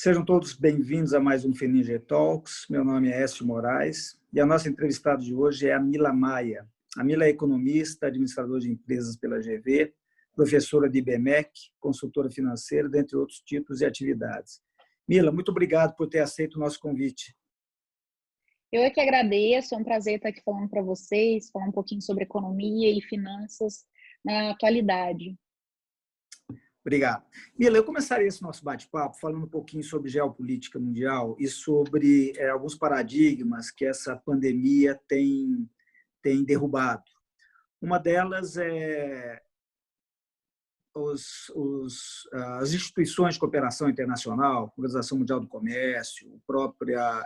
Sejam todos bem-vindos a mais um FNG Talks. Meu nome é Écio Moraes e a nossa entrevistada de hoje é a Mila Maia. A Mila é economista, administradora de empresas pela GV, professora de IBMEC, consultora financeira, dentre outros títulos e atividades. Mila, muito obrigado por ter aceito o nosso convite. Eu é que agradeço, é um prazer estar aqui falando para vocês, falar um pouquinho sobre economia e finanças na atualidade. Obrigado. Mila, eu começaria esse nosso bate-papo falando um pouquinho sobre geopolítica mundial e sobre alguns paradigmas que essa pandemia tem derrubado. Uma delas é as instituições de cooperação internacional, a Organização Mundial do Comércio, a própria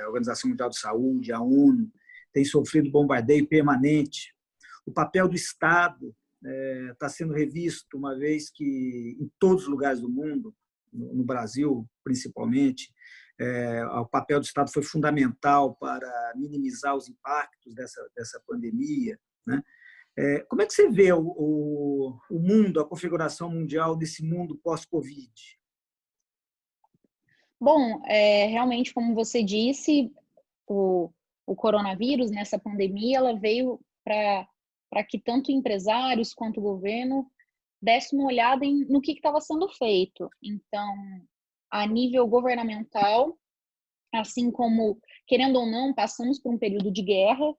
Organização Mundial de Saúde, a ONU, tem sofrido bombardeio permanente. O papel do Estado está sendo revisto, uma vez que em todos os lugares do mundo, no Brasil principalmente, o papel do Estado foi fundamental para minimizar os impactos dessa pandemia, né? Como é que você vê o mundo, a configuração mundial desse mundo pós-Covid? Bom, realmente, como você disse, o coronavírus, nessa pandemia, ela veio para que tanto empresários quanto o governo dessem uma olhada no que estava sendo feito. Então, a nível governamental, assim como, querendo ou não, passamos por um período de guerra,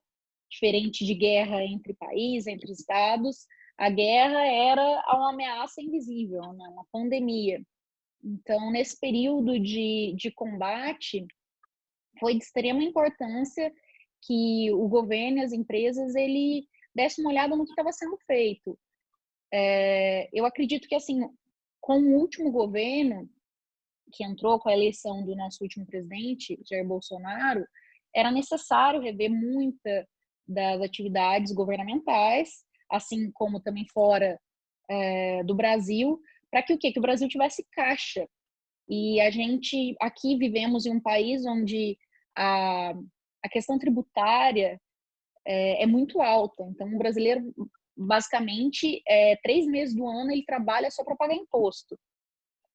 diferente de guerra entre países, entre estados, a guerra era uma ameaça invisível, né? Uma pandemia. Então, nesse período de combate, foi de extrema importância que o governo e as empresas ele desse uma olhada no que estava sendo feito. Eu acredito que, assim, com o último governo, que entrou com a eleição do nosso último presidente, Jair Bolsonaro, era necessário rever muita das atividades governamentais, assim como também fora do Brasil, para que o quê? Que o Brasil tivesse caixa. E a gente aqui vivemos em um país onde a questão tributária é muito alta. Então, o brasileiro, basicamente, 3 meses do ano ele trabalha só para pagar imposto.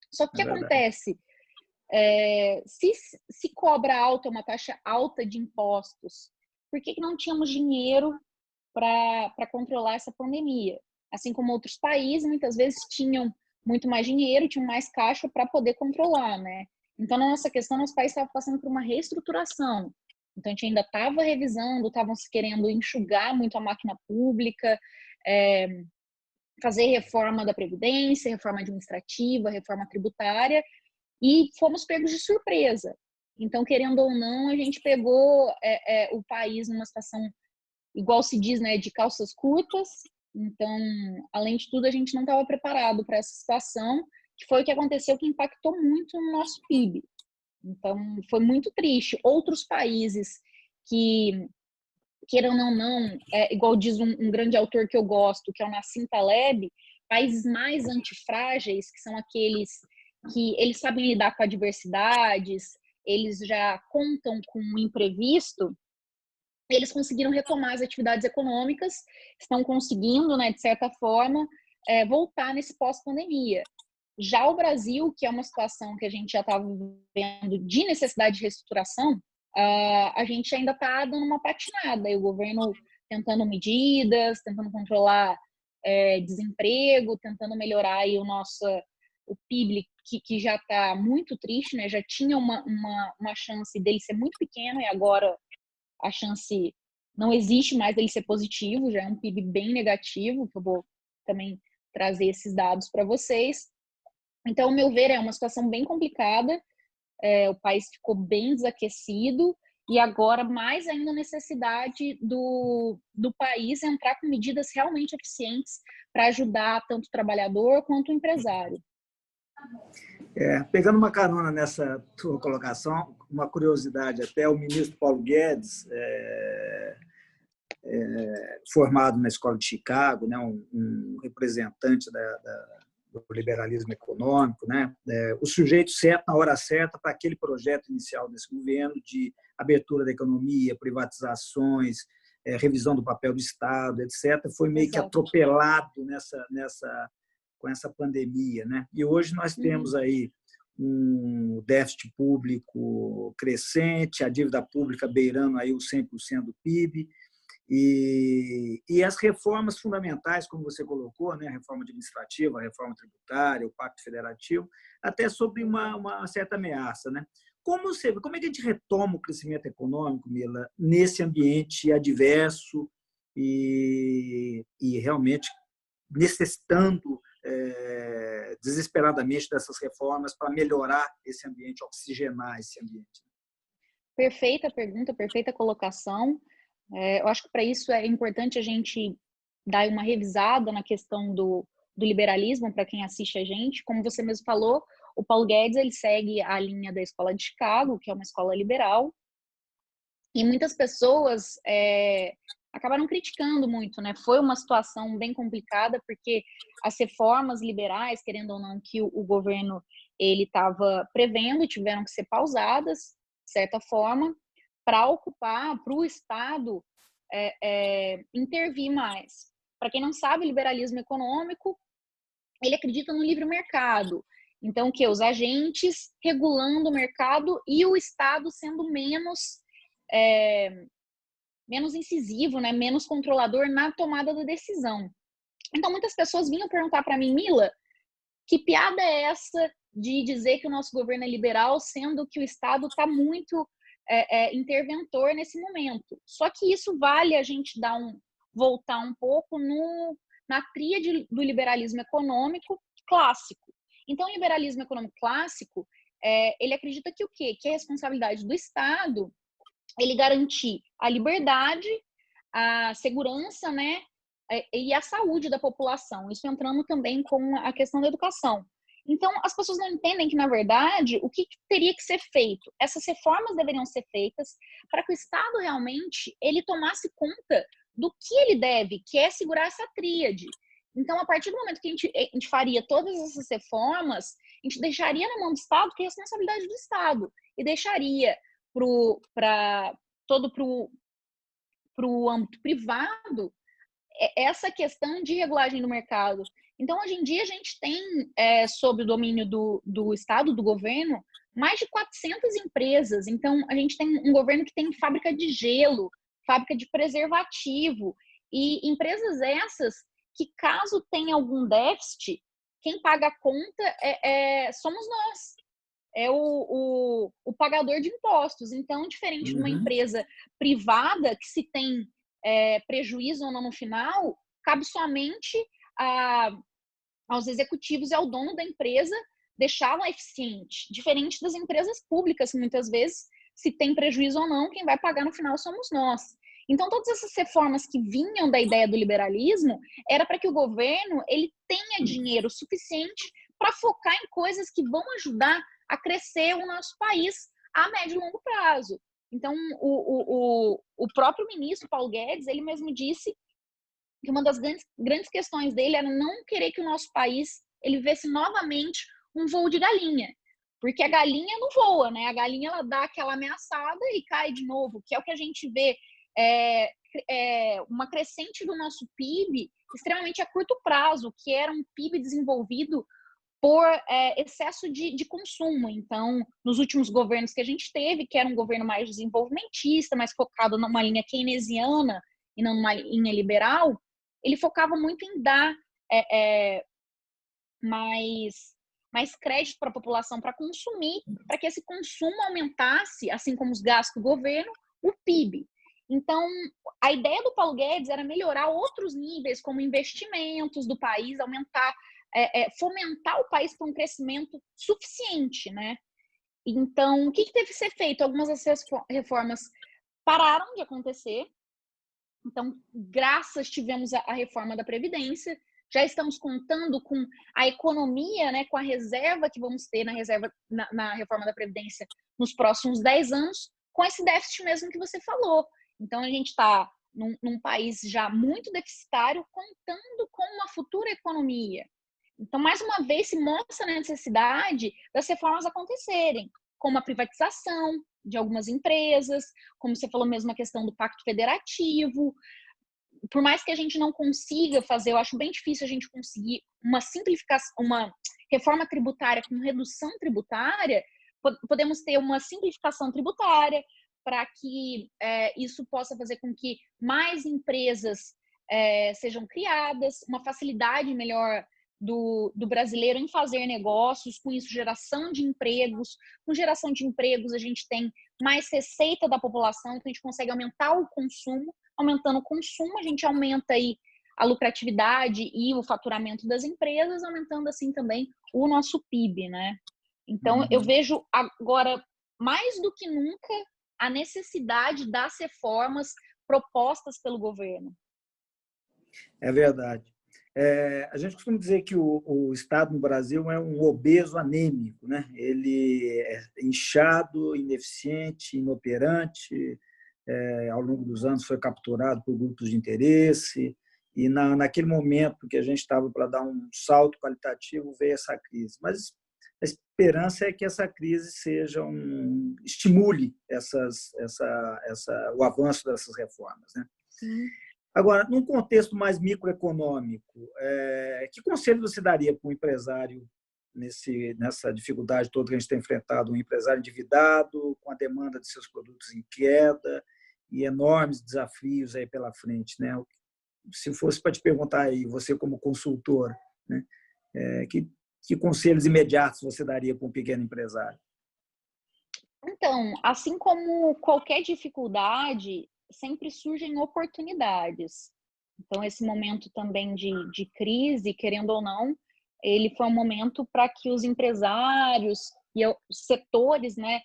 Só que o que acontece? Se cobra alta, uma taxa alta de impostos, por que não tínhamos dinheiro para controlar essa pandemia? Assim como outros países, muitas vezes tinham muito mais dinheiro, tinham mais caixa para poder controlar, né? Então, na nossa questão, nosso país estava passando por uma reestruturação. Então, a gente ainda estava revisando, estavam se querendo enxugar muito a máquina pública, fazer reforma da Previdência, reforma administrativa, reforma tributária, e fomos pegos de surpresa. Então, querendo ou não, a gente pegou o país numa situação, igual se diz, né, de calças curtas. Então, além de tudo, a gente não estava preparado para essa situação, que foi o que aconteceu, que impactou muito no nosso PIB. Então, foi muito triste. Outros países que, queiram ou não, igual diz um grande autor que eu gosto, que é o Nassim Taleb, países mais antifrágeis, que são aqueles que eles sabem lidar com adversidades, eles já contam com o imprevisto, eles conseguiram retomar as atividades econômicas, estão conseguindo, né, de certa forma, voltar nesse pós-pandemia. Já o Brasil, que é uma situação que a gente já estava vivendo de necessidade de reestruturação, a gente ainda está dando uma patinada, e o governo tentando medidas, tentando controlar desemprego, tentando melhorar aí o PIB, que já está muito triste, né? Já tinha uma chance dele ser muito pequeno, e agora a chance não existe mais dele ser positivo, já é um PIB bem negativo, que eu vou também trazer esses dados para vocês. Então, ao meu ver, é uma situação bem complicada, o país ficou bem desaquecido, e agora mais ainda a necessidade do país entrar com medidas realmente eficientes para ajudar tanto o trabalhador quanto o empresário. Pegando uma carona nessa tua colocação, uma curiosidade até, o ministro Paulo Guedes, formado na Escola de Chicago, né, um representante do liberalismo econômico, né, o sujeito certo na hora certa para aquele projeto inicial desse governo de abertura da economia, privatizações, revisão do papel do Estado, etc., foi meio que atropelado com essa pandemia, né? E hoje nós temos aí um déficit público crescente, a dívida pública beirando aí os 100% do PIB, e as reformas fundamentais, como você colocou, né, a reforma administrativa, a reforma tributária, o Pacto Federativo, até sobre uma certa ameaça, né? Como é que a gente retoma o crescimento econômico, Mila, nesse ambiente adverso e realmente necessitando desesperadamente dessas reformas para melhorar esse ambiente, oxigenar esse ambiente? Perfeita pergunta, perfeita colocação. Eu acho que para isso é importante a gente dar uma revisada na questão do liberalismo para quem assiste a gente. Como você mesmo falou, o Paulo Guedes ele segue a linha da Escola de Chicago, que é uma escola liberal, e muitas pessoas acabaram criticando muito, né? Foi uma situação bem complicada, porque as reformas liberais, querendo ou não, que o governo ele estava prevendo, tiveram que ser pausadas, de certa forma, para o Estado intervir mais. Para quem não sabe, liberalismo econômico, ele acredita no livre mercado. Então, o que? Os agentes regulando o mercado e o Estado sendo menos incisivo, né? Menos controlador na tomada da decisão. Então, muitas pessoas vinham perguntar para mim, Mila, que piada é essa de dizer que o nosso governo é liberal, sendo que o Estado está muito interventor nesse momento? Só que isso vale a gente voltar um pouco na tríade do liberalismo econômico clássico. Então, o liberalismo econômico clássico, ele acredita que o quê? Que a responsabilidade do Estado ele garantir a liberdade, a segurança, né, e a saúde da população. Isso entrando também com a questão da educação. Então, as pessoas não entendem que, na verdade, o que teria que ser feito? Essas reformas deveriam ser feitas para que o Estado realmente ele tomasse conta do que ele deve, que é segurar essa tríade. Então, a partir do momento que a gente faria todas essas reformas, a gente deixaria na mão do Estado, que é a responsabilidade do Estado, e deixaria para o âmbito privado essa questão de regulagem do mercado. Então, hoje em dia, a gente tem, sob o domínio do Estado, do governo, mais de 400 empresas. Então, a gente tem um governo que tem fábrica de gelo, fábrica de preservativo, e empresas essas que, caso tenha algum déficit, quem paga a conta somos nós. É o pagador de impostos. Então, diferente de uma empresa privada, que se tem prejuízo ou não no final, cabe somente aos executivos e ao dono da empresa deixá-la eficiente. Diferente das empresas públicas, que muitas vezes, se tem prejuízo ou não, quem vai pagar no final somos nós. Então, todas essas reformas que vinham da ideia do liberalismo era para que o governo ele tenha dinheiro suficiente para focar em coisas que vão ajudar a crescer o nosso país a médio e longo prazo. Então, o próprio ministro Paulo Guedes, ele mesmo disse que uma das grandes questões dele era não querer que o nosso país ele visse novamente um voo de galinha, porque a galinha não voa, né? A galinha ela dá aquela ameaçada e cai de novo, que é o que a gente vê uma crescente do nosso PIB extremamente a curto prazo, que era um PIB desenvolvido por excesso de consumo. Então, nos últimos governos que a gente teve, que era um governo mais desenvolvimentista, mais focado numa linha keynesiana e não numa linha liberal, ele focava muito em dar mais crédito para a população para consumir, para que esse consumo aumentasse, assim como os gastos do governo, o PIB. Então, a ideia do Paulo Guedes era melhorar outros níveis, como investimentos do país, aumentar, fomentar o país para um crescimento suficiente, né? Então, o que teve que ser feito? Algumas dessas reformas pararam de acontecer. Então, tivemos a reforma da Previdência, já estamos contando com a economia, né, com a reserva que vamos ter na reforma da Previdência nos próximos 10 anos, com esse déficit mesmo que você falou. Então, a gente está num país já muito deficitário, contando com uma futura economia. Então, mais uma vez, se mostra a necessidade das reformas acontecerem, como a privatização de algumas empresas, como você falou mesmo, a questão do Pacto Federativo. Por mais que a gente não consiga fazer, eu acho bem difícil a gente conseguir uma simplificação, uma reforma tributária com redução tributária, podemos ter uma simplificação tributária para que isso possa fazer com que mais empresas sejam criadas, uma facilidade melhor do brasileiro em fazer negócios, com isso geração de empregos. Com geração de empregos a gente tem mais receita da população, então a gente consegue aumentar o consumo. Aumentando o consumo, a gente aumenta aí a lucratividade e o faturamento das empresas, aumentando assim também o nosso PIB, né? Então, eu vejo agora, mais do que nunca, a necessidade das reformas propostas pelo governo. É verdade. A gente costuma dizer que o Estado no Brasil é um obeso anêmico, né? Ele é inchado, ineficiente, inoperante, ao longo dos anos foi capturado por grupos de interesse, e naquele momento que a gente estava para dar um salto qualitativo, veio essa crise. Mas a esperança é que essa crise estimule o avanço dessas reformas, né? Sim. Agora, num contexto mais microeconômico, que conselho você daria para um empresário nessa dificuldade toda que a gente tem enfrentado, um empresário endividado, com a demanda de seus produtos em queda e enormes desafios aí pela frente, né? Se fosse para te perguntar aí, você como consultor, né, que conselhos imediatos você daria para um pequeno empresário? Então, assim como qualquer dificuldade, sempre surgem oportunidades. Então, esse momento também de crise, querendo ou não, ele foi um momento para que os empresários e os setores, né,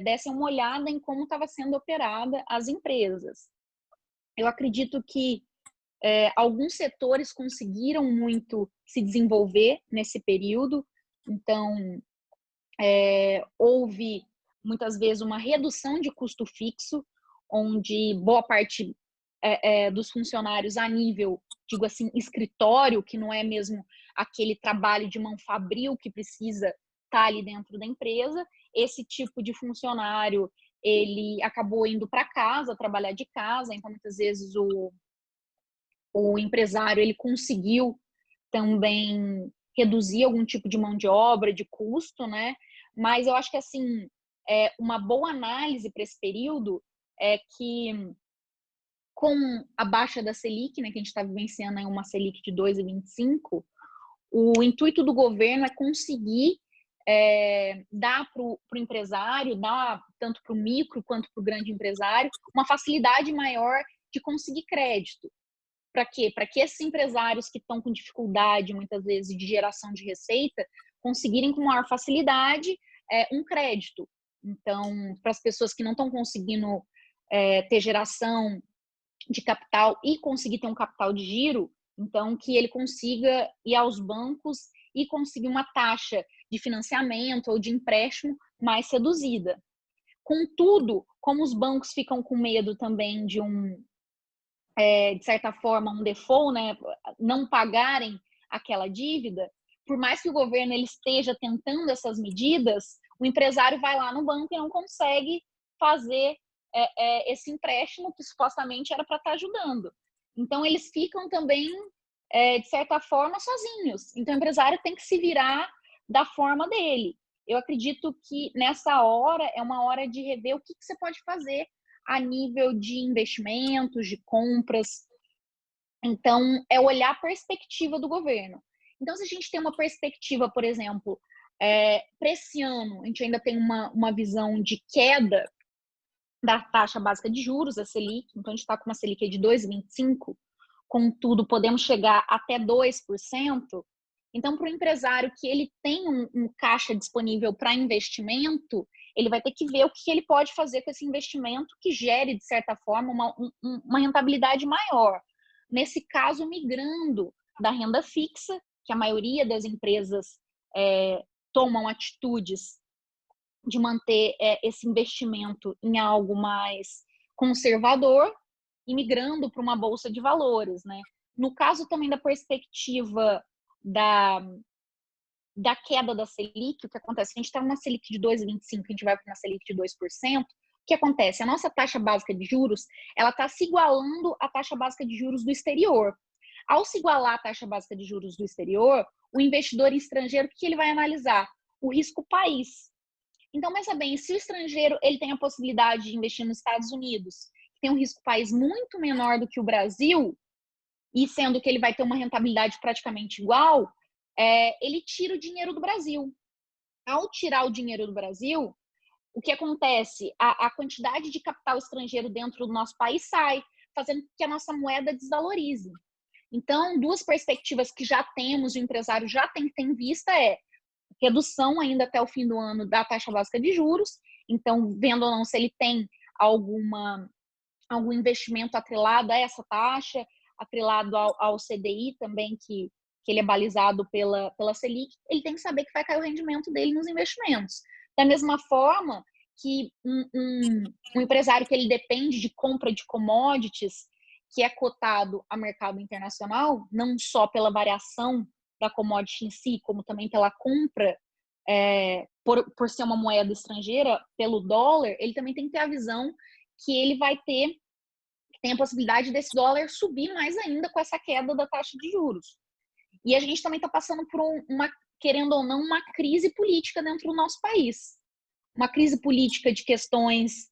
dessem uma olhada em como estava sendo operada as empresas. Eu acredito que alguns setores conseguiram muito se desenvolver nesse período, então houve muitas vezes uma redução de custo fixo, onde boa parte dos funcionários a nível, digo assim, escritório, que não é mesmo aquele trabalho de mão fabril que precisa estar ali dentro da empresa, esse tipo de funcionário, ele acabou indo para casa, trabalhar de casa, então muitas vezes o empresário ele conseguiu também reduzir algum tipo de mão de obra, de custo, né? Mas eu acho que, assim, uma boa análise para esse período é que, com a baixa da Selic, né, que a gente está vivenciando aí uma Selic de 2,25, o intuito do governo é conseguir dar para o empresário, dar tanto para o micro quanto para o grande empresário, uma facilidade maior de conseguir crédito. Para quê? Para que esses empresários que estão com dificuldade, muitas vezes, de geração de receita, conseguirem com maior facilidade um crédito. Então, para as pessoas que não estão conseguindo ter geração de capital e conseguir ter um capital de giro, então que ele consiga ir aos bancos e conseguir uma taxa de financiamento ou de empréstimo mais reduzida. Contudo, como os bancos ficam com medo também de de certa forma, um default, né, não pagarem aquela dívida, por mais que o governo ele esteja tentando essas medidas, o empresário vai lá no banco e não consegue fazer esse empréstimo que supostamente era para estar ajudando. Então, eles ficam também, de certa forma, sozinhos. Então, o empresário tem que se virar da forma dele. Eu acredito que nessa hora é uma hora de rever o que você pode fazer a nível de investimentos, de compras. Então, é olhar a perspectiva do governo. Então, se a gente tem uma perspectiva, por exemplo, para esse ano, a gente ainda tem uma visão de queda da taxa básica de juros, a Selic. Então, a gente está com uma Selic de 2,25%, contudo, podemos chegar até 2%. Então, para o empresário que ele tem um caixa disponível para investimento, ele vai ter que ver o que ele pode fazer com esse investimento que gere, de certa forma, uma rentabilidade maior. Nesse caso, migrando da renda fixa, que a maioria das empresas tomam atitudes de manter esse investimento em algo mais conservador, e migrando para uma bolsa de valores, né? No caso também da perspectiva da queda da Selic, o que acontece? A gente está numa Selic de 2,25%, a gente vai para uma Selic de 2%. O que acontece? A nossa taxa básica de juros, ela está se igualando à taxa básica de juros do exterior. Ao se igualar à taxa básica de juros do exterior, o investidor estrangeiro, o que ele vai analisar? O risco país. Então, pensa bem, se o estrangeiro ele tem a possibilidade de investir nos Estados Unidos, que tem um risco país muito menor do que o Brasil, e sendo que ele vai ter uma rentabilidade praticamente igual, ele tira o dinheiro do Brasil. Ao tirar o dinheiro do Brasil, o que acontece? A quantidade de capital estrangeiro dentro do nosso país sai, fazendo com que a nossa moeda desvalorize. Então, duas perspectivas que já temos, o empresário já tem que ter em vista redução ainda até o fim do ano da taxa básica de juros. Então, vendo ou não se ele tem algum investimento atrelado a essa taxa, atrelado ao CDI também, que ele é balizado pela Selic, ele tem que saber que vai cair o rendimento dele nos investimentos. Da mesma forma que um empresário que ele depende de compra de commodities, que é cotado a mercado internacional, não só pela variação da commodity em si, como também pela compra, por ser uma moeda estrangeira, pelo dólar, ele também tem que ter a visão que ele vai ter, tem a possibilidade desse dólar subir mais ainda com essa queda da taxa de juros. E a gente também está passando por querendo ou não, uma crise política dentro do nosso país. Uma crise política de questões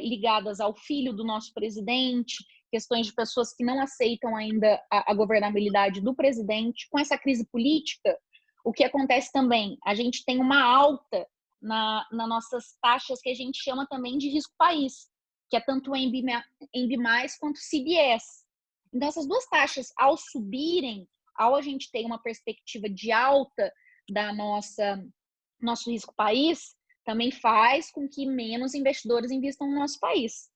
ligadas ao filho do nosso presidente, questões de pessoas que não aceitam ainda a governabilidade do presidente. Com essa crise política, o que acontece também? A gente tem uma alta nas nossas taxas que a gente chama também de risco país, que é tanto o ENB+, quanto o CDS. Então, essas duas taxas, ao subirem, ao a gente ter uma perspectiva de alta da nosso risco país, também faz com que menos investidores investam no nosso país.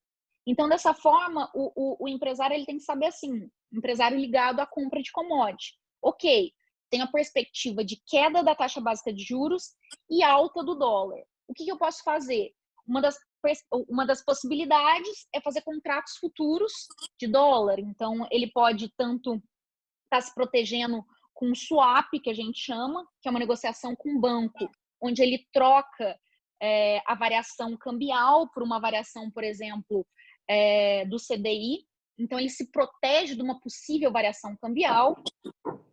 Então, dessa forma, o empresário ele tem que saber assim, empresário ligado à compra de commodity. Ok, tem a perspectiva de queda da taxa básica de juros e alta do dólar. O que eu posso fazer? Uma das possibilidades é fazer contratos futuros de dólar. Então, ele pode tanto estar se protegendo com um swap, que a gente chama, que é uma negociação com o banco, onde ele troca a variação cambial por uma variação, por exemplo, do CDI. Então, ele se protege de uma possível variação cambial.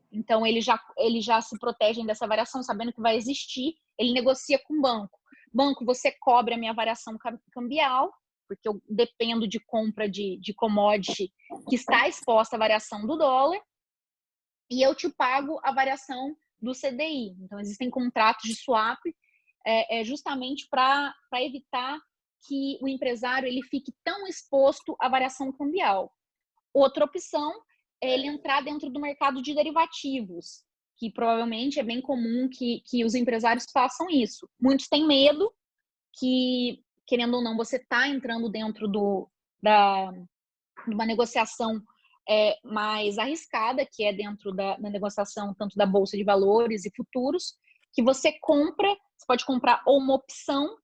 Então, eles já se protegem dessa variação, sabendo que vai existir. Ele negocia com o banco. Banco, você cobre a minha variação cambial, porque eu dependo de compra de commodity que está exposta à variação do dólar, e eu te pago a variação do CDI. Então, existem contratos de swap justamente para evitar que o empresário ele fique tão exposto à variação cambial. Outra opção é ele entrar dentro do mercado de derivativos, que provavelmente é bem comum que os empresários façam isso. Muitos têm medo que, querendo ou não, você está entrando dentro de uma negociação mais arriscada, que é dentro da negociação tanto da Bolsa de Valores e futuros, que você pode comprar ou uma opção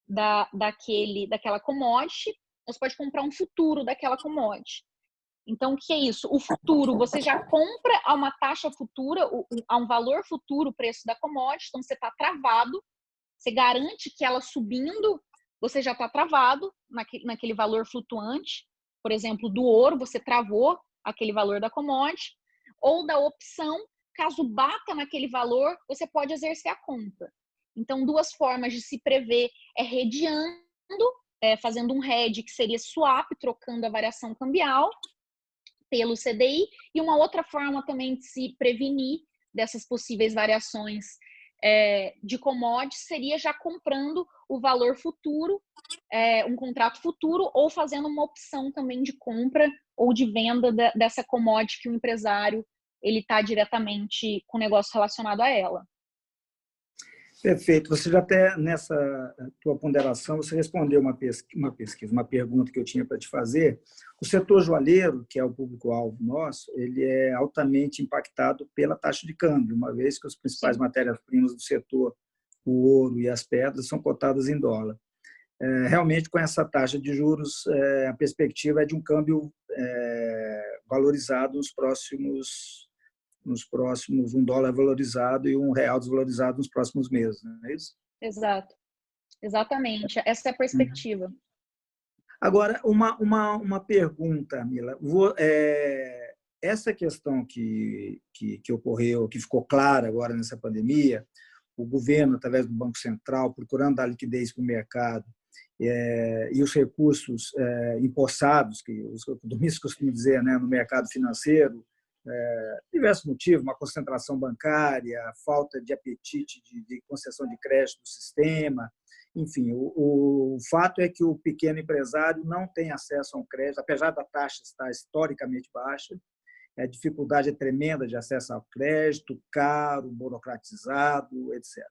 daquela commodity, ou você pode comprar um futuro daquela commodity. Então, o que é isso? O futuro, você já compra a uma taxa futura, a um valor futuro o preço da commodity, então você está travado, você garante que ela subindo, você já está travado naquele valor flutuante. Por exemplo, do ouro, você travou aquele valor da commodity, ou da opção, caso bata naquele valor, você pode exercer a compra. Então, duas formas de se prever é hedgeando, fazendo um hedge, que seria swap, trocando a variação cambial pelo CDI, e uma outra forma também de se prevenir dessas possíveis variações de commodities seria já comprando o valor futuro, um contrato futuro, ou fazendo uma opção também de compra ou de venda dessa commodity que o empresário ele está diretamente com o negócio relacionado a ela. Perfeito. Você já até, nessa tua ponderação, você respondeu uma pergunta que eu tinha para te fazer. O setor joalheiro, que é o público-alvo nosso, ele é altamente impactado pela taxa de câmbio, uma vez que as principais matérias-primas do setor, o ouro e as pedras, são cotadas em dólar. Realmente, com essa taxa de juros, a perspectiva é de um câmbio valorizado nos próximos, um dólar valorizado e um real desvalorizado nos próximos meses, não é isso? Exato. Exatamente. Essa é a perspectiva. Agora, uma pergunta, Mila. essa questão que ocorreu, que ficou clara agora nessa pandemia, o governo, através do Banco Central, procurando dar liquidez para o mercado, e os recursos empossados, que os economistas costumam dizer, né, no mercado financeiro, diversos motivos, uma concentração bancária, falta de apetite de concessão de crédito do sistema, enfim, o fato é que o pequeno empresário não tem acesso a um crédito, apesar da taxa estar historicamente baixa, a dificuldade é tremenda de acesso ao crédito, caro, burocratizado, etc.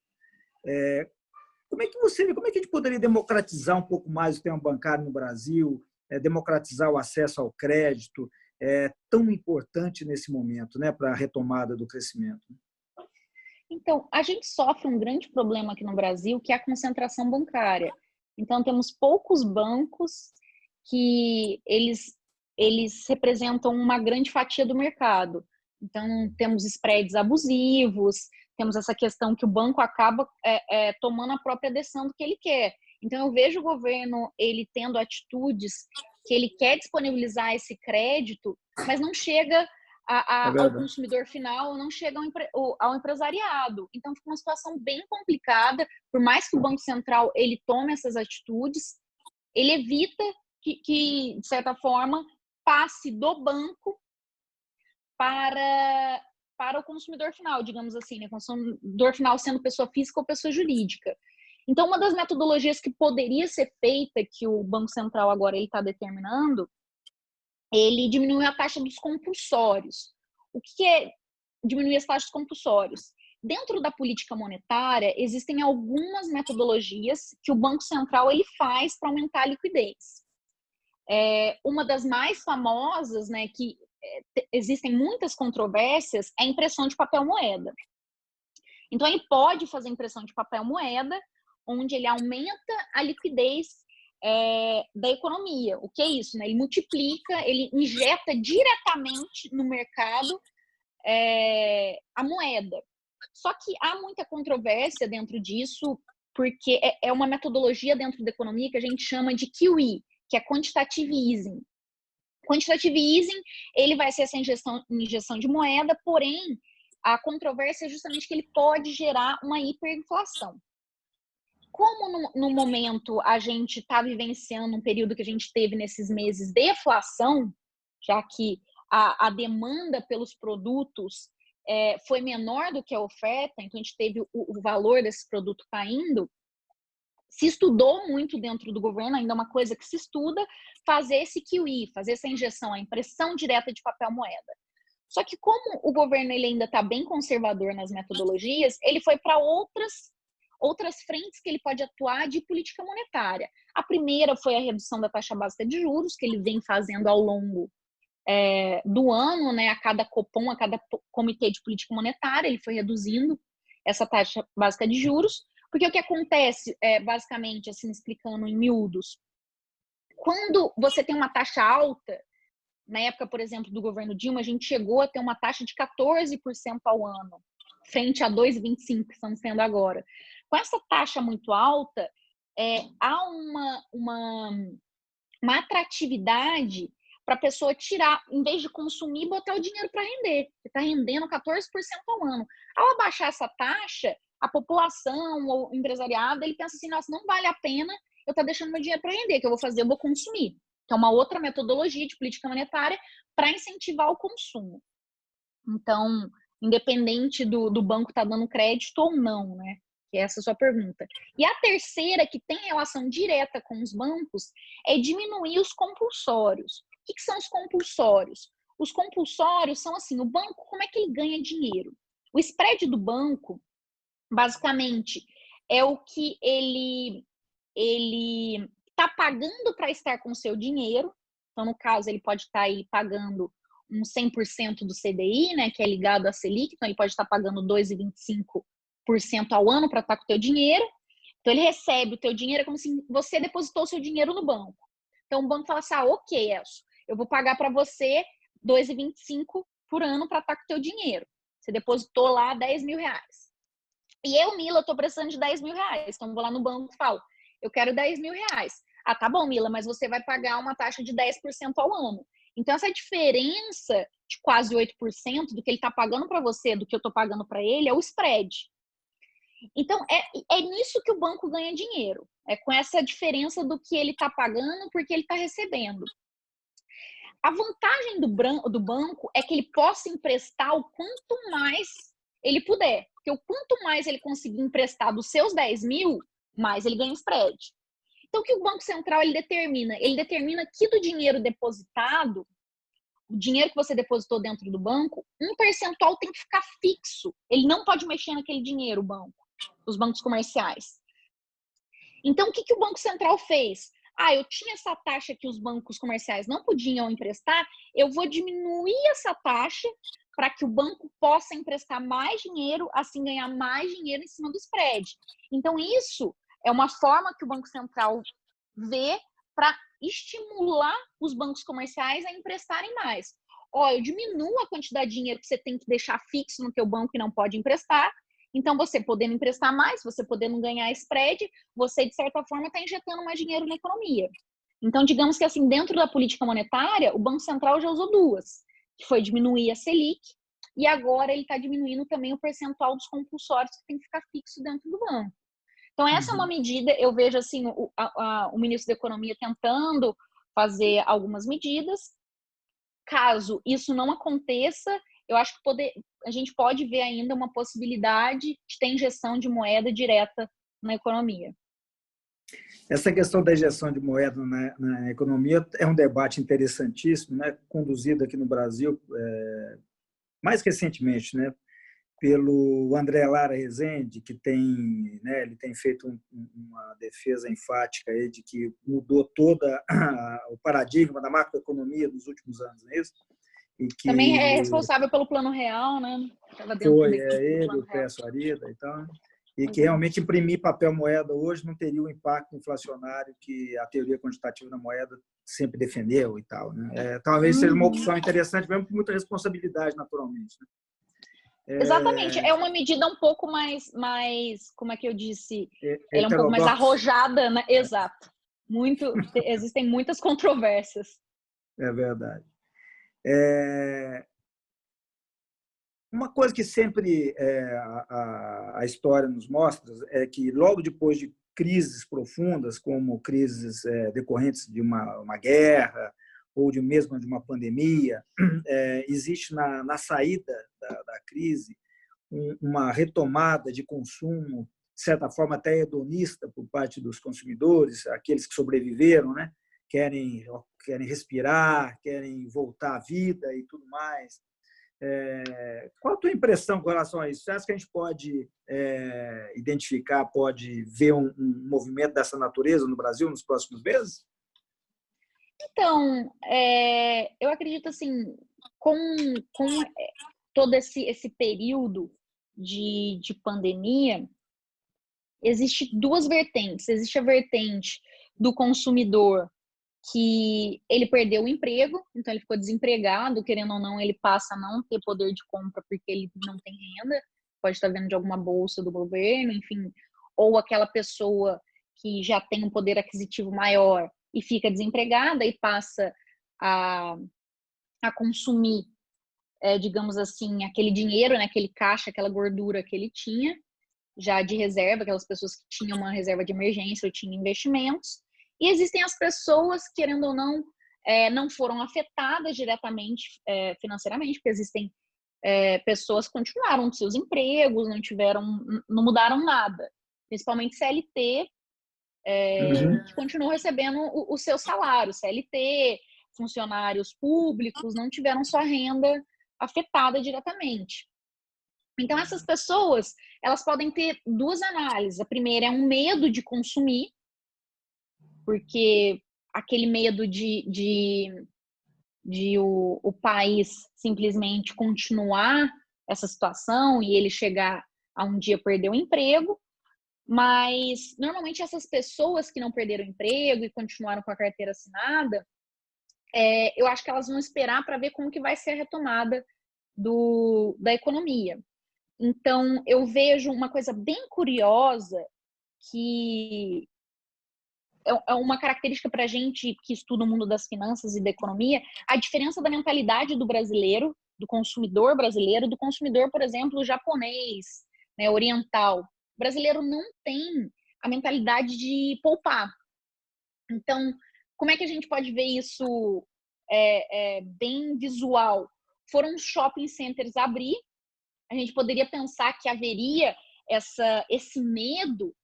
Como é que você vê, como é que a gente poderia democratizar um pouco mais o sistema bancário no Brasil, democratizar o acesso ao crédito, tão importante nesse momento, né, para a retomada do crescimento? Então, a gente sofre um grande problema aqui no Brasil, que é a concentração bancária. Então, temos poucos bancos que eles representam uma grande fatia do mercado. Então, temos spreads abusivos, temos essa questão que o banco acaba tomando a própria decisão do que ele quer. Então, eu vejo o governo ele tendo atitudes que ele quer disponibilizar esse crédito, mas não chega ao consumidor final, não chega ao empresariado. Então, fica uma situação bem complicada. Por mais que o Banco Central ele tome essas atitudes, ele evita que de certa forma, passe do banco para o consumidor final, digamos assim, né? Consumidor final sendo pessoa física ou pessoa jurídica. Então, uma das metodologias que poderia ser feita, que o Banco Central agora está determinando, ele diminui a taxa dos compulsórios. O que é diminuir as taxas compulsórias? Dentro da política monetária, existem algumas metodologias que o Banco Central ele faz para aumentar a liquidez. Uma das mais famosas, né, que existem muitas controvérsias, é a impressão de papel moeda. Então, ele pode fazer impressão de papel moeda, onde ele aumenta a liquidez da economia. O que é isso? Né? Ele multiplica, ele injeta diretamente no mercado a moeda. Só que há muita controvérsia dentro disso, porque é uma metodologia dentro da economia que a gente chama de QE, que é quantitative easing. Quantitative easing, ele vai ser essa injeção de moeda, porém, a controvérsia é justamente que ele pode gerar uma hiperinflação. Como no momento a gente está vivenciando um período que a gente teve nesses meses de deflação, já que a demanda pelos produtos foi menor do que a oferta, então a gente teve o valor desse produto caindo, se estudou muito dentro do governo, ainda é uma coisa que se estuda, fazer esse QE, fazer essa injeção, a impressão direta de papel moeda. Só que como o governo ele ainda está bem conservador nas metodologias, ele foi para outras frentes que ele pode atuar de política monetária. A primeira foi a redução da taxa básica de juros, que ele vem fazendo ao longo do ano, né, a cada Copom, a cada comitê de política monetária, ele foi reduzindo essa taxa básica de juros, porque o que acontece, basicamente, assim, explicando em miúdos, quando você tem uma taxa alta, na época, por exemplo, do governo Dilma, a gente chegou a ter uma taxa de 14% ao ano, frente a 2,25% que estamos tendo agora. Com essa taxa muito alta, há uma atratividade para a pessoa tirar, em vez de consumir, botar o dinheiro para render, que está rendendo 14% ao ano. Ao abaixar essa taxa, a população ou o empresariado, ele pensa assim, nossa, não vale a pena eu estar deixando meu dinheiro para render, que eu vou fazer, eu vou consumir. Então, uma outra metodologia de política monetária para incentivar o consumo. Então, independente do banco estar dando crédito ou não, né? Que essa é a sua pergunta. E a terceira, que tem relação direta com os bancos, é diminuir os compulsórios. O que são os compulsórios? Os compulsórios são assim, o banco, como é que ele ganha dinheiro? O spread do banco, basicamente, é o que ele está pagando para estar com o seu dinheiro. Então, no caso, ele pode estar aí pagando um 100% do CDI, né, que é ligado à Selic, então ele pode estar pagando 2,25% ao ano para estar com o teu dinheiro. Então, ele recebe o teu dinheiro como se você depositou o seu dinheiro no banco. Então, o banco fala assim, ok, Elcio, eu vou pagar para você 2,25% por ano para estar com o teu dinheiro. Você depositou lá 10 mil reais. E eu, Mila, estou precisando de 10 mil reais. Então, eu vou lá no banco e falo, eu quero 10 mil reais. Ah, tá bom, Mila, mas você vai pagar uma taxa de 10% ao ano. Então, essa diferença de quase 8% do que ele está pagando para você, do que eu estou pagando para ele, é o spread. Então, é nisso que o banco ganha dinheiro. É com essa diferença do que ele está pagando porque ele está recebendo. A vantagem do banco é que ele possa emprestar o quanto mais ele puder. Porque o quanto mais ele conseguir emprestar dos seus 10 mil, mais ele ganha spread. Então, o que o Banco Central ele determina? Ele determina que do dinheiro depositado, o dinheiro que você depositou dentro do banco, um percentual tem que ficar fixo. Ele não pode mexer naquele dinheiro, o banco, os bancos comerciais. Então, o que o Banco Central fez? Eu tinha essa taxa que os bancos comerciais não podiam emprestar, eu vou diminuir essa taxa para que o banco possa emprestar mais dinheiro, assim ganhar mais dinheiro em cima do spread. Então, isso é uma forma que o Banco Central vê para estimular os bancos comerciais a emprestarem mais. Eu diminuo a quantidade de dinheiro que você tem que deixar fixo no teu banco e não pode emprestar. Então, você podendo emprestar mais, você podendo ganhar spread, você, de certa forma, está injetando mais dinheiro na economia. Então, digamos que, assim, dentro da política monetária, o Banco Central já usou duas, que foi diminuir a Selic, e agora ele está diminuindo também o percentual dos compulsórios que tem que ficar fixo dentro do banco. Então, essa é uma medida, eu vejo, assim, o ministro da Economia tentando fazer algumas medidas. Caso isso não aconteça, eu acho que a gente pode ver ainda uma possibilidade de ter injeção de moeda direta na economia. Essa questão da injeção de moeda na economia é um debate interessantíssimo, né? Conduzido aqui no Brasil, mais recentemente, né? Pelo André Lara Rezende, que tem, né, ele tem feito uma defesa enfática aí de que mudou toda o paradigma da macroeconomia dos últimos anos, não é isso? E que também é responsável pelo Plano Real, né? Foi ele, o Précio Arida e tal, e que realmente imprimir papel moeda hoje não teria o impacto inflacionário que a teoria quantitativa da moeda sempre defendeu e tal, né? Talvez seja uma opção interessante, mesmo com muita responsabilidade, naturalmente, né? Exatamente, é uma medida um pouco mais, como é que eu disse, ela é um pouco mais heterodoxa. arrojada, né? Exato. Existem muitas controvérsias. É verdade. Uma coisa que sempre a história nos mostra é que logo depois de crises profundas, como crises decorrentes de uma guerra ou mesmo de uma pandemia, existe na saída da crise uma retomada de consumo, de certa forma até hedonista por parte dos consumidores, aqueles que sobreviveram, né? Querem respirar, querem voltar à vida e tudo mais. Qual a tua impressão com relação a isso? Você acha que a gente pode identificar, pode ver um movimento dessa natureza no Brasil nos próximos meses? Então, eu acredito assim, com todo esse período de pandemia, existe duas vertentes. Existe a vertente do consumidor que ele perdeu o emprego, então ele ficou desempregado, querendo ou não, ele passa a não ter poder de compra porque ele não tem renda, pode estar vendo de alguma bolsa do governo, enfim, ou aquela pessoa que já tem um poder aquisitivo maior e fica desempregada e passa a consumir, digamos assim, aquele dinheiro, né, aquele caixa, aquela gordura que ele tinha já de reserva, aquelas pessoas que tinham uma reserva de emergência ou tinham investimentos. E existem as pessoas, querendo ou não, não foram afetadas diretamente financeiramente, porque existem pessoas que continuaram com seus empregos, não mudaram nada. Principalmente CLT, que continuou recebendo o seu salário. CLT, funcionários públicos, não tiveram sua renda afetada diretamente. Então, essas pessoas, elas podem ter duas análises. A primeira é um medo de consumir, porque aquele medo de o país simplesmente continuar essa situação e ele chegar a um dia perder o emprego. Mas, normalmente, essas pessoas que não perderam o emprego e continuaram com a carteira assinada, eu acho que elas vão esperar para ver como que vai ser a retomada da economia. Então, eu vejo uma coisa bem curiosa que é uma característica para a gente que estuda o mundo das finanças e da economia, a diferença da mentalidade do brasileiro do consumidor brasileiro, do consumidor, por exemplo, japonês, né, oriental. O brasileiro não tem a mentalidade de poupar. Então, como é que a gente pode ver isso bem visual? Foram os shopping centers abrir, a gente poderia pensar que haveria esse medo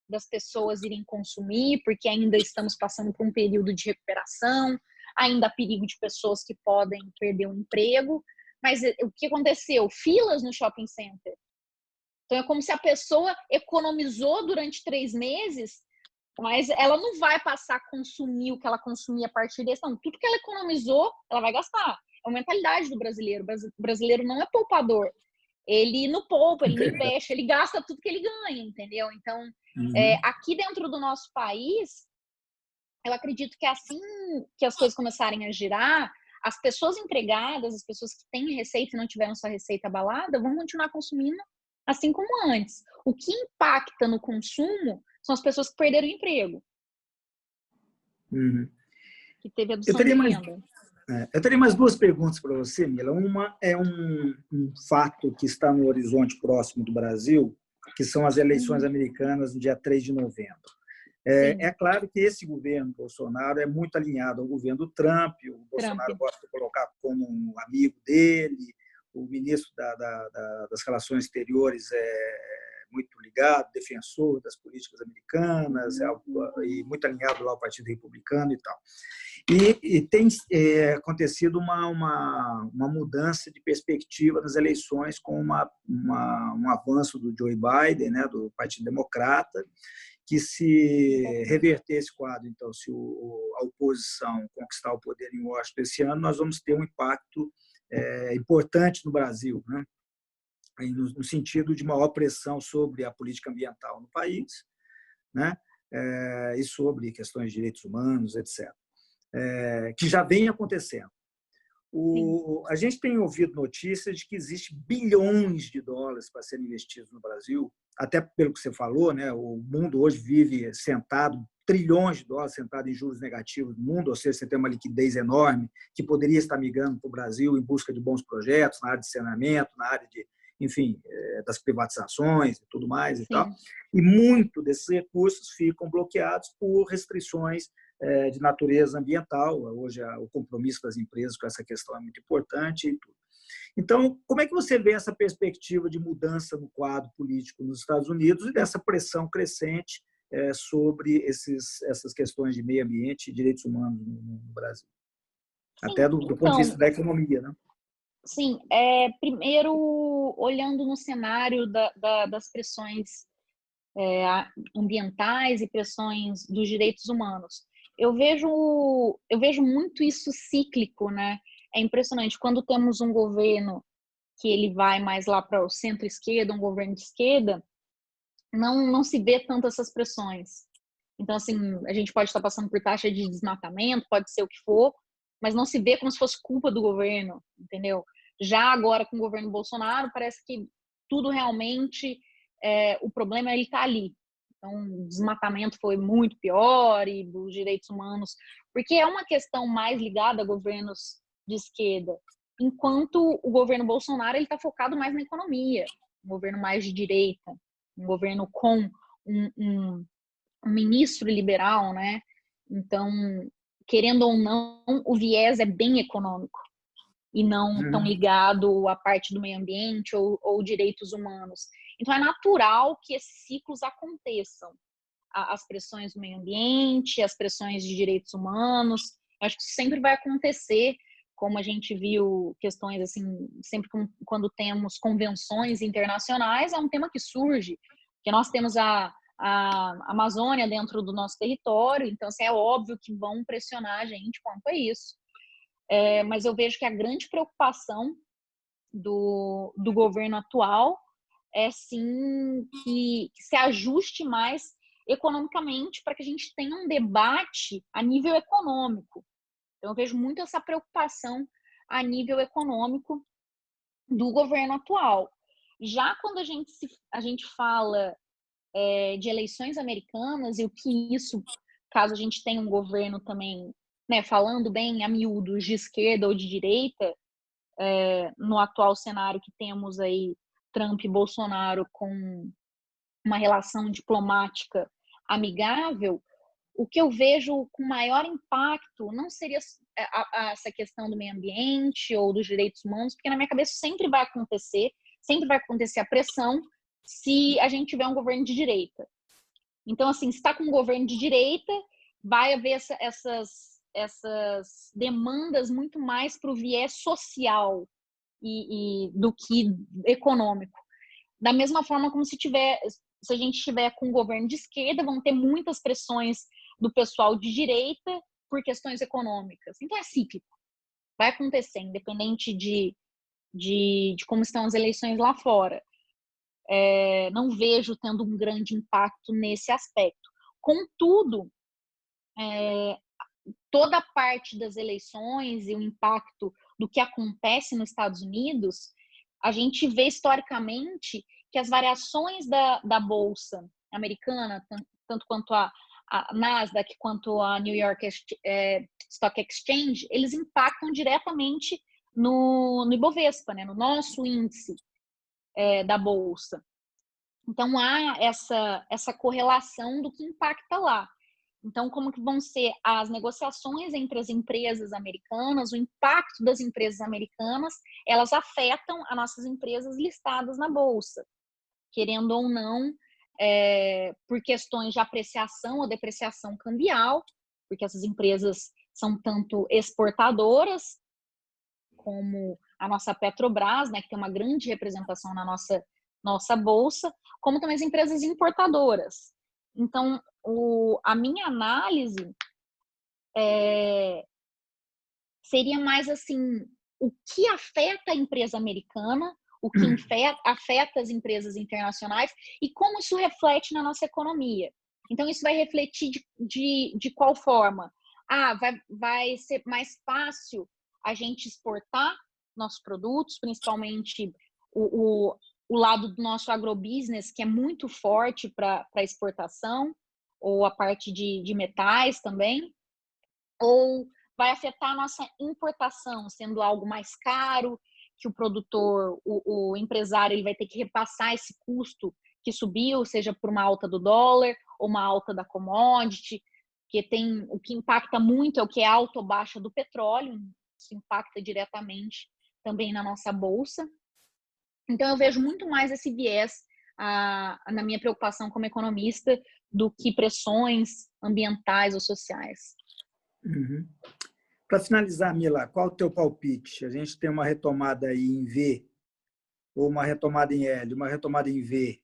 das pessoas irem consumir, porque ainda estamos passando por um período de recuperação, ainda há perigo de pessoas que podem perder o emprego. Mas o que aconteceu? Filas no shopping center. Então, é como se a pessoa economizou durante 3 meses, mas ela não vai passar a consumir o que ela consumia a partir desse. Não, tudo que ela economizou, ela vai gastar. É a mentalidade do brasileiro. O brasileiro não é poupador. Ele não poupa, ele não investe, ele gasta tudo que ele ganha, entendeu? Então, aqui dentro do nosso país, eu acredito que assim que as coisas começarem a girar, as pessoas empregadas, as pessoas que têm receita e não tiveram sua receita abalada, vão continuar consumindo assim como antes. O que impacta no consumo são as pessoas que perderam o emprego. Que teve redução de renda. Eu teria mais 2 perguntas para você, Mila. Uma é um fato que está no horizonte próximo do Brasil, que são as eleições americanas no dia 3 de novembro. É claro que esse governo Bolsonaro é muito alinhado ao governo Trump, o Bolsonaro gosta de colocar como um amigo dele, o ministro das Relações Exteriores é muito ligado, defensor das políticas americanas, e muito alinhado lá ao Partido Republicano e tal. E tem acontecido uma mudança de perspectiva nas eleições com um avanço do Joe Biden, né, do Partido Democrata, que se reverter esse quadro, então, se a oposição conquistar o poder em Washington esse ano, nós vamos ter um impacto importante no Brasil, né? No sentido de maior pressão sobre a política ambiental no país, né? E sobre questões de direitos humanos, etc., que já vem acontecendo. A gente tem ouvido notícias de que existem bilhões de dólares para serem investidos no Brasil, até pelo que você falou, né? O mundo hoje vive sentado, trilhões de dólares sentado em juros negativos no mundo, ou seja, você tem uma liquidez enorme que poderia estar migrando para o Brasil em busca de bons projetos na área de saneamento, na área de, enfim, das privatizações e tudo mais e tal. E muito desses recursos ficam bloqueados por restrições de natureza ambiental. Hoje, o compromisso das empresas com essa questão é muito importante e tudo. Então, como é que você vê essa perspectiva de mudança no quadro político nos Estados Unidos e dessa pressão crescente sobre essas questões de meio ambiente e direitos humanos no Brasil? Até do ponto de vista da economia, né? Sim, primeiro, olhando no cenário das pressões ambientais e pressões dos direitos humanos, eu vejo muito isso cíclico, né? É impressionante, quando temos um governo que ele vai mais lá para o centro-esquerda, um governo de esquerda, não se vê tanto essas pressões. Então, assim, a gente pode estar passando por taxa de desmatamento, pode ser o que for, mas não se vê como se fosse culpa do governo, entendeu? Já agora, com o governo Bolsonaro, parece que tudo realmente, o problema ele está ali. Então, o desmatamento foi muito pior e dos direitos humanos, porque é uma questão mais ligada a governos de esquerda, enquanto o governo Bolsonaro ele está focado mais na economia, um governo mais de direita, um governo com um ministro liberal, né? Então, querendo ou não, o viés é bem econômico e não tão ligado à parte do meio ambiente ou direitos humanos. Então, é natural que esses ciclos aconteçam. As pressões do meio ambiente, as pressões de direitos humanos, eu acho que isso sempre vai acontecer, como a gente viu questões assim, sempre quando temos convenções internacionais, é um tema que surge, porque nós temos a Amazônia dentro do nosso território, então assim, é óbvio que vão pressionar a gente quanto a isso. Mas eu vejo que a grande preocupação do governo atual é sim que se ajuste mais economicamente para que a gente tenha um debate a nível econômico. Então, eu vejo muito essa preocupação a nível econômico do governo atual. Já quando a gente fala de eleições americanas e o que isso, caso a gente tenha um governo também, né, falando bem a miúdos de esquerda ou de direita, no atual cenário que temos aí Trump e Bolsonaro com uma relação diplomática amigável, o que eu vejo com maior impacto não seria essa questão do meio ambiente ou dos direitos humanos, porque na minha cabeça sempre vai acontecer a pressão se a gente tiver um governo de direita. Então, assim, se está com um governo de direita, vai haver essas demandas muito mais para o viés social do que econômico. Da mesma forma como se a gente estiver com um governo de esquerda, vão ter muitas pressões do pessoal de direita por questões econômicas. Então é cíclico. Vai acontecer, independente de como estão as eleições lá fora. Não vejo tendo um grande impacto nesse aspecto. Contudo, toda a parte das eleições e o impacto do que acontece nos Estados Unidos, a gente vê historicamente que as variações da Bolsa americana, tanto quanto a Nasdaq quanto a New York Stock Exchange, eles impactam diretamente no Ibovespa, né, no nosso índice da Bolsa. Então, há essa correlação do que impacta lá. Então, como que vão ser as negociações entre as empresas americanas, o impacto das empresas americanas, elas afetam as nossas empresas listadas na Bolsa, querendo ou não, por questões de apreciação ou depreciação cambial, porque essas empresas são tanto exportadoras, como a nossa Petrobras, né, que tem uma grande representação na nossa Bolsa, como também as empresas importadoras. Então, a minha análise seria mais assim, o que afeta a empresa americana, o que afeta as empresas internacionais e como isso reflete na nossa economia. Então, isso vai refletir de qual forma? Vai ser mais fácil a gente exportar nossos produtos, principalmente o lado do nosso agrobusiness, que é muito forte para exportação, ou a parte de metais também, ou vai afetar a nossa importação, sendo algo mais caro, que o produtor, o empresário, ele vai ter que repassar esse custo que subiu, seja por uma alta do dólar ou uma alta da commodity, que o que impacta muito é o que é alta ou baixa do petróleo, isso impacta diretamente também na nossa bolsa. Então, eu vejo muito mais esse viés na minha preocupação como economista do que pressões ambientais ou sociais. Uhum. Para finalizar, Mila, qual o teu palpite? A gente tem uma retomada aí em V, ou uma retomada em L, uma retomada em V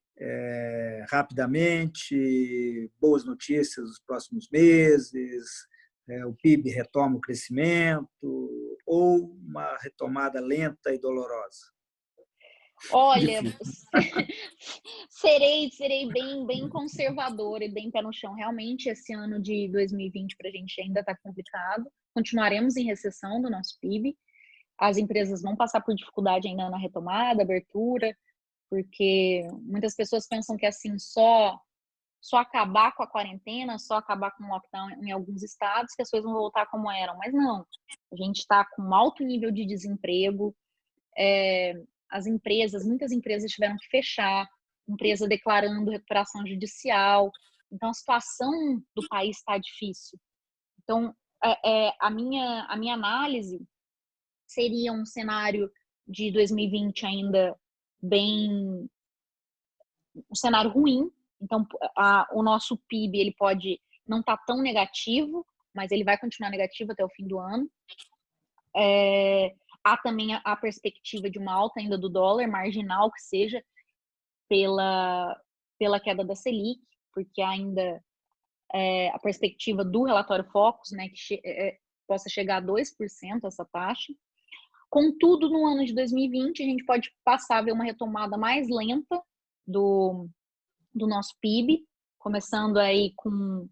rapidamente, boas notícias nos próximos meses, o PIB retoma o crescimento, ou uma retomada lenta e dolorosa? Olha, serei bem conservadora e bem pé no chão. Realmente, esse ano de 2020 para a gente ainda está complicado. Continuaremos em recessão do nosso PIB. As empresas vão passar por dificuldade ainda na retomada, abertura, porque muitas pessoas pensam que assim só acabar com a quarentena, só acabar com o lockdown em alguns estados, que as coisas vão voltar como eram. Mas não, a gente está com um alto nível de desemprego, muitas empresas tiveram que fechar, empresa declarando recuperação judicial. Então, a situação do país está difícil. Então, a minha análise seria um cenário de 2020 ainda um cenário ruim. Então, o nosso PIB ele pode não estar tão negativo, mas ele vai continuar negativo até o fim do ano. Há também a perspectiva de uma alta ainda do dólar, marginal que seja, pela queda da Selic, porque ainda a perspectiva do relatório Focus, né, que possa chegar a 2% essa taxa. Contudo, no ano de 2020, a gente pode passar a ver uma retomada mais lenta do nosso PIB, começando aí com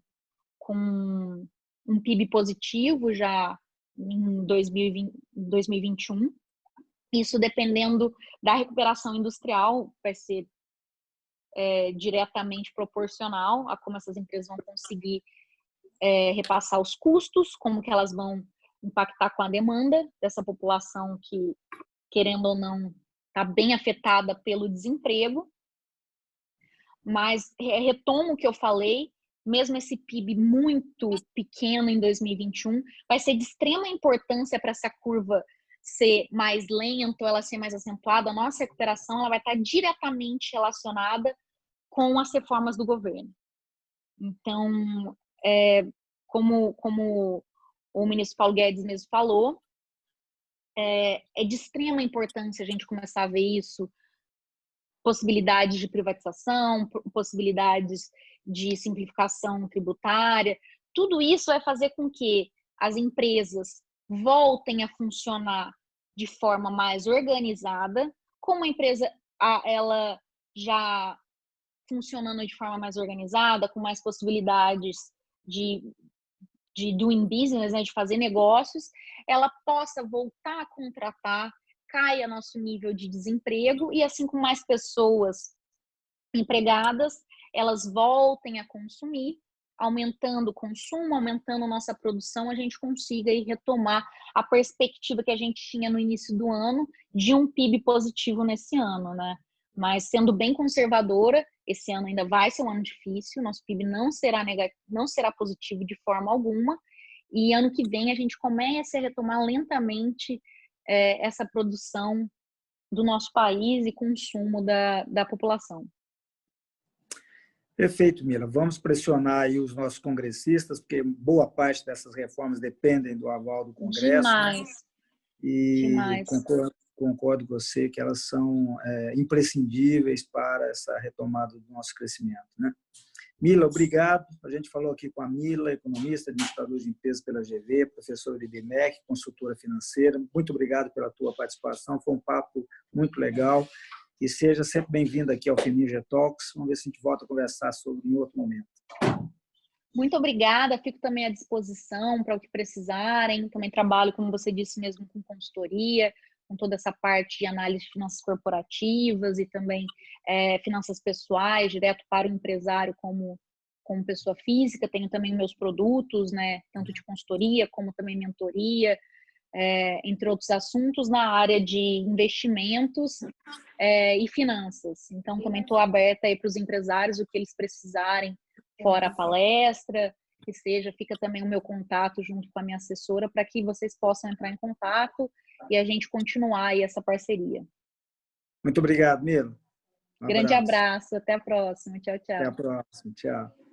um PIB positivo já em 2021. Isso dependendo da recuperação industrial, vai ser diretamente proporcional a como essas empresas vão conseguir repassar os custos, como que elas vão impactar com a demanda dessa população que querendo ou não, está bem afetada pelo desemprego, mas retomo o que eu falei, mesmo esse PIB muito pequeno em 2021, vai ser de extrema importância para essa curva ser mais lenta, ela ser mais acentuada. A nossa recuperação ela vai estar diretamente relacionada com as reformas do governo. Então, como o ministro Paulo Guedes mesmo falou, é de extrema importância a gente começar a ver isso, possibilidades de privatização, possibilidades de simplificação tributária. Tudo isso vai fazer com que as empresas voltem a funcionar de forma mais organizada. Como a empresa ela já funcionando de forma mais organizada, com mais possibilidades de doing business, né, de fazer negócios, ela possa voltar a contratar, caia nosso nível de desemprego e assim com mais pessoas empregadas, elas voltem a consumir, aumentando o consumo, aumentando nossa produção, a gente consiga aí retomar a perspectiva que a gente tinha no início do ano de um PIB positivo nesse ano, né? Mas sendo bem conservadora, esse ano ainda vai ser um ano difícil, nosso PIB não será negativo, não será positivo de forma alguma, e ano que vem a gente começa a retomar lentamente essa produção do nosso país e consumo da população. Perfeito, Mila. Vamos pressionar aí os nossos congressistas, porque boa parte dessas reformas dependem do aval do Congresso. Demais. Né? E Demais. concordo com você que elas são imprescindíveis para essa retomada do nosso crescimento. Né? Mila, obrigado. A gente falou aqui com a Mila, economista, administradora de empresas pela GV, professora de IBMEC, consultora financeira. Muito obrigado pela tua participação. Foi um papo muito legal. E seja sempre bem-vindo aqui ao Feninja Talks. Vamos ver se a gente volta a conversar sobre em outro momento. Muito obrigada. Fico também à disposição para o que precisarem. Também trabalho, como você disse mesmo, com consultoria, com toda essa parte de análise de finanças corporativas e também finanças pessoais, direto para o empresário como pessoa física. Tenho também meus produtos, né, tanto de consultoria como também mentoria, entre outros assuntos na área de investimentos e finanças. Então, também estou aberta aí para os empresários, o que eles precisarem, fora a palestra, que seja, fica também o meu contato junto com a minha assessora para que vocês possam entrar em contato e a gente continuar aí essa parceria. Muito obrigado, Mila. Grande abraço, até a próxima. Tchau, tchau. Até a próxima. Tchau.